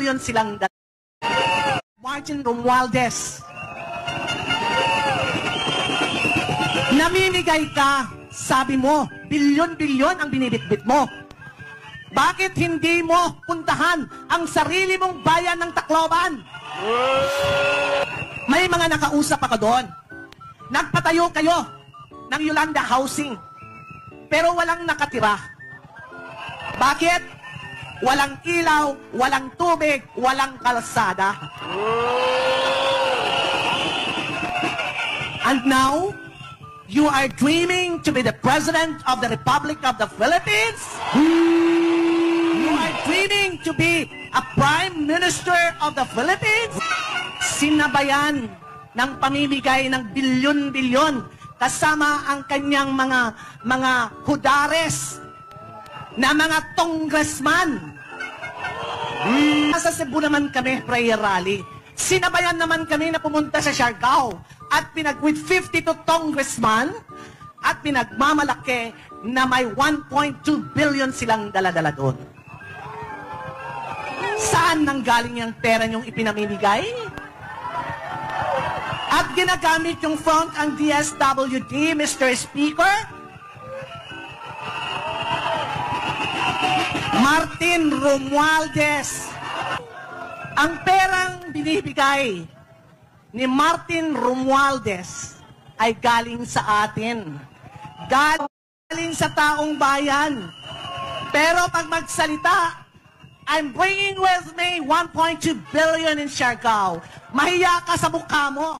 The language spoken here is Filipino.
billion silang Martin Romualdez. Namimigay ka, sabi mo, bilyon-bilyon ang binibitbit mo. Bakit hindi mo puntahan ang sarili mong bayan ng Tacloban? May mga nakausap ako doon. Nagpatayo kayo ng Yolanda Housing, pero walang nakatira. Bakit? Walang ilaw, walang tubig, walang kalsada. And now, you are dreaming to be the President of the Republic of the Philippines? You are dreaming to be a Prime Minister of the Philippines? Sinabayan ng pamimigay ng bilyon-bilyon kasama ang kanyang mga hudares na mga congressman. Sa Cebu naman kami, prayer rally. Sinabayan naman kami na pumunta sa Siargao at with 52 congressman at pinagmamalaki na may 1.2 billion silang dala-dala doon. Saan nanggaling yung pera niyong ipinamimigay? At ginagamit yung front ang DSWD, Mr. Speaker? Martin Romualdez. Ang perang binibigay ni Martin Romualdez ay galing sa atin. Galing sa taong bayan. Pero pag magsalita, I'm bringing with me 1.2 billion in Siargao. Mahiya ka sa mukha mo.